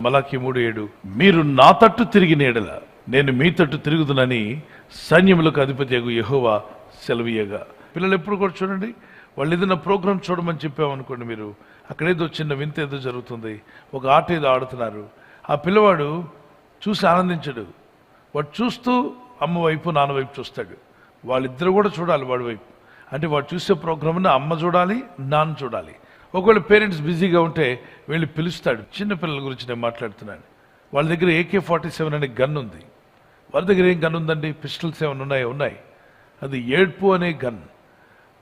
మలాకి 3:7 మీరు నా తట్టు తిరిగిన యెడల నేను మీ తట్టు తిరుగుదునని సైన్యములకు అధిపతియగు యెహోవా సెలవీయగా. పిల్లలు ఎప్పుడు కూడా చూడండి, వాళ్ళు ఏదైనా ప్రోగ్రామ్ చూడమని చెప్పామనుకోండి, మీరు అక్కడేదో చిన్న వింత ఏదో జరుగుతుంది, ఒక ఆట ఏదో ఆడుతున్నారు, ఆ పిల్లవాడు చూసి ఆనందించడు. వాడు చూస్తూ అమ్మ వైపు నాన్న వైపు చూస్తాడు. వాళ్ళిద్దరు కూడా చూడాలి వాడి వైపు. అంటే వాడు చూసే ప్రోగ్రామ్ని అమ్మ చూడాలి, నాన్న చూడాలి. ఒకవేళ పేరెంట్స్ బిజీగా ఉంటే వెళ్ళి పిలుస్తాడు. చిన్నపిల్లల గురించి నేను మాట్లాడుతున్నాను. వాళ్ళ దగ్గర AK-47 అనే గన్ ఉంది. వాళ్ళ దగ్గర ఏం గన్ ఉందండి? పిస్టల్స్ ఏమైనా ఉన్నాయి. అది ఏడ్పు అనే గన్.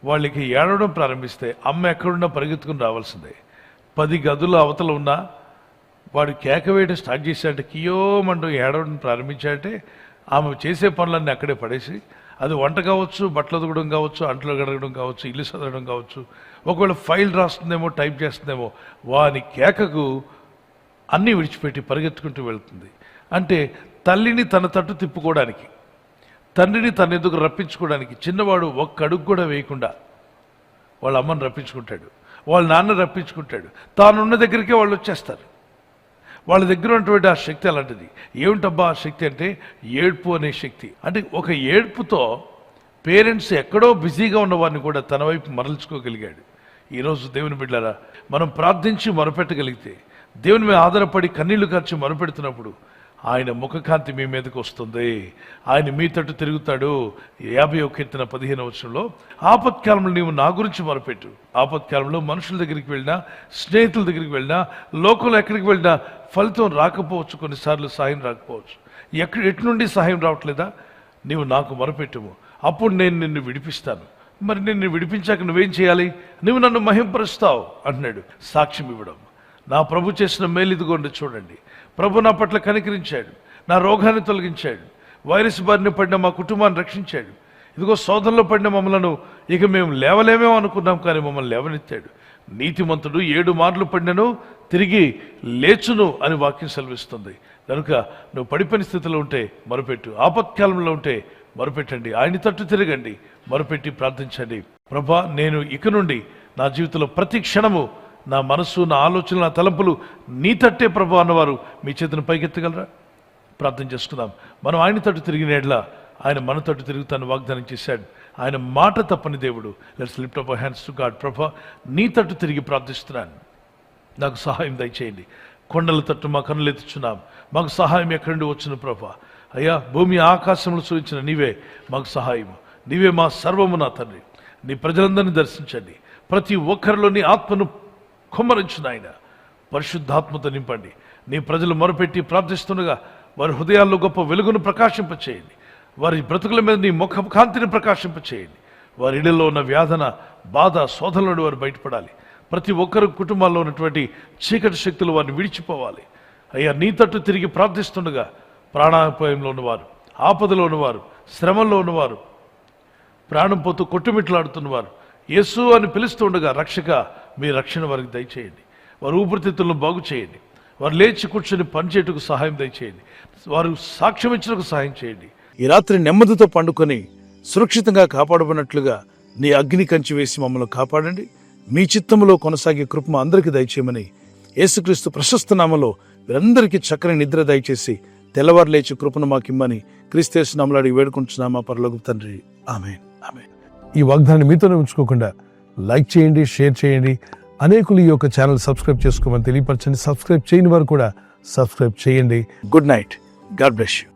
వాళ్ళకి ఏడవడం ప్రారంభిస్తే అమ్మ ఎక్కడున్నా పరిగెత్తుకుని రావాల్సిందే. 10 గదుల అవతల ఉన్నా వాడు కేక వేయడం స్టార్ట్ చేశాడంటే, కియోమంటూ ఏడవడం ప్రారంభించాడంటే ఆమె చేసే పనులన్నీ అక్కడే పడేసి, అది వంట కావచ్చు, బట్టలు ఉతకడం కావచ్చు, అంట్లు కడగడం కావచ్చు, ఇల్లు చదవడం కావచ్చు, ఒకవేళ ఫైల్ రాస్తుందేమో, టైప్ చేస్తుందేమో, వాని కేకకు అన్నీ విడిచిపెట్టి పరిగెత్తుకుంటూ వెళ్తుంది. అంటే తల్లిని తన తట్టు తిప్పుకోవడానికి, తండ్రిని తన ఎదుగు రప్పించుకోవడానికి చిన్నవాడు ఒక్క అడుగు కూడా వేయకుండా వాళ్ళ అమ్మని రప్పించుకుంటాడు, వాళ్ళ నాన్న రప్పించుకుంటాడు. తానున్న దగ్గరికే వాళ్ళు వచ్చేస్తారు. వాళ్ళ దగ్గర ఉన్నటువంటి ఆ శక్తి అలాంటిది. ఏమిటబ్బా ఆ శక్తి అంటే ఏడ్పు అనే శక్తి. అంటే ఒక ఏడ్పుతో పేరెంట్స్ ఎక్కడో బిజీగా ఉన్న వారిని కూడా తన వైపు మరల్చుకోగలిగాడు. ఈరోజు దేవుని బిడ్డలారా, మనం ప్రార్థించి మొరపెట్టగలిగితే, దేవుని మీద ఆధారపడి కన్నీళ్లు కార్చి మొరపెడుతున్నప్పుడు ఆయన ముఖకాంతి మీ మీదకి వస్తుంది. ఆయన మీ తట్టు తిరుగుతాడు. 50వ కీర్తన 15వ వచనంలో, ఆపత్కాలంలో నీవు నా గురించి మొరపెట్టు. ఆపత్కాలంలో మనుషుల దగ్గరికి వెళ్ళినా, స్నేహితుల దగ్గరికి వెళ్ళినా, లోకంలో ఎక్కడికి వెళ్ళినా ఫలితం రాకపోవచ్చు, కొన్నిసార్లు సహాయం రాకపోవచ్చు. ఎటు నుండి సహాయం రావట్లేదా? నీవు నాకు మొరపెట్టుము, అప్పుడు నేను నిన్ను విడిపిస్తాను. మరి నిన్ను విడిపించాక నువ్వేం చేయాలి? నువ్వు నన్ను మహింపరుస్తావు అంటున్నాడు. సాక్ష్యం ఇవ్వడం. నా ప్రభు చేసిన మేలు ఇదిగోండి చూడండి, ప్రభు నా పట్ల కనికరించాడు, నా రోగాన్ని తొలగించాడు, వైరస్ బారిన పడిన మా కుటుంబాన్ని రక్షించాడు, ఇదిగో శోధనలో పడిన మమ్మలను ఇక మేము లేవలేమేమో అనుకున్నాం, కానీ మమ్మల్ని లేవనెత్తాడు. నీతిమంతుడు 7 మార్లు పడినను తిరిగి లేచును అని వాక్యం సెలవిస్తుంది. కనుక నువ్వు పడిపోయిన స్థితిలో ఉంటే మొరపెట్టు, ఆపత్కాలంలో ఉంటే మొరపెట్టండి, ఆయన తట్టు తిరగండి, మొరపెట్టి ప్రార్థించండి. ప్రభా, నేను ఇక నుండి నా జీవితంలో ప్రతి క్షణము నా మనస్సు, నా ఆలోచనలు, నా తలంపులు నీ తట్టే ప్రభు అన్నవారు మీ చేతిని పైకెత్తగలరా? ప్రార్థన చేసుకుందాం. మనం ఆయన తట్టు తిరిగిన యెడల ఆయన మన తట్టు తిరుగుతాను వాగ్దానం చేశాడు. ఆయన మాట తప్పని దేవుడు. Let's lift up our hands to God. ప్రభా, నీ తట్టు తిరిగి ప్రార్థిస్తున్నాను, నాకు సహాయం దయచేయండి. కొండల తట్టు మా కన్నులు ఎత్తుచున్నాం, మాకు సహాయం ఎక్కడి నుండి వచ్చును ప్రభా? అయ్యా, భూమి ఆకాశంలో సూచించిన నీవే మాకు సహాయము, నీవే మా సర్వము నా తండ్రి. నీ ప్రజలందరినీ దర్శించండి, ప్రతి ఒక్కరిలో నీ ఆత్మను కుమ్మరించు నాయన, పరిశుద్ధాత్మతో నింపండి. నీ ప్రజలు మొరపెట్టి ప్రార్థిస్తుండగా వారి హృదయాల్లో గొప్ప వెలుగును ప్రకాశింపచేయండి, వారి బ్రతుకుల మీద నీ ముఖ కాంతిని ప్రకాశింపచేయండి. వారి ఇళ్లలో ఉన్న వ్యాధన, బాధ, శోధన నుండి వారు బయటపడాలి. ప్రతి ఒక్కరు కుటుంబాల్లో ఉన్నటువంటి చీకటి శక్తులు వారిని విడిచిపోవాలి. అయ్యా, నీ తట్టు తిరిగి ప్రార్థిస్తుండగా ప్రాణాపాయంలో ఉన్నవారు, ఆపదలో ఉన్నవారు, శ్రమంలో ఉన్నవారు, ప్రాణం పోతూ కొట్టుమిట్లాడుతున్నవారు యేసు అని పిలుస్తూ ఉండగా, రక్షక మీ రక్షణ వారికి దయచేయండి. వారి ఊపిరితిత్తులను బాగు చేయండి. వారు లేచి కూర్చొని పనిచేయటకు సహాయం దయచేయండి. వారు సాక్ష్యం ఇచ్చటకు సహాయం చేయండి. ఈ రాత్రి నెమ్మదితో పండుకొని సురక్షితంగా కాపాడబడినట్లుగా నీ అగ్ని కంచి వేసి మమ్మల్ని కాపాడండి. మీ చిత్తములో కొనసాగే కృప అందరికీ దయచేయమని యేసుక్రీస్తు ప్రశస్త నామములో వీరందరికీ చక్కని నిద్ర దయచేసి తెల్లవారు లేచి కృపను మాకిమ్మని క్రీస్తు నామములో అడిగి వేడుకుంటున్నామా పరలోకపు తండ్రి. ఆమేన్, ఆమేన్. ఈ వాగ్దానాన్ని మీతోనే ఉంచుకోకుండా లైక్ చేయండి, షేర్ చేయండి. అనేకులు ఈ యొక్క ఛానల్ సబ్స్క్రైబ్ చేసుకోమని తెలియపరచండి. సబ్స్క్రైబ్ చేయని వారు కూడా సబ్స్క్రైబ్ చేయండి. Good night. God bless you.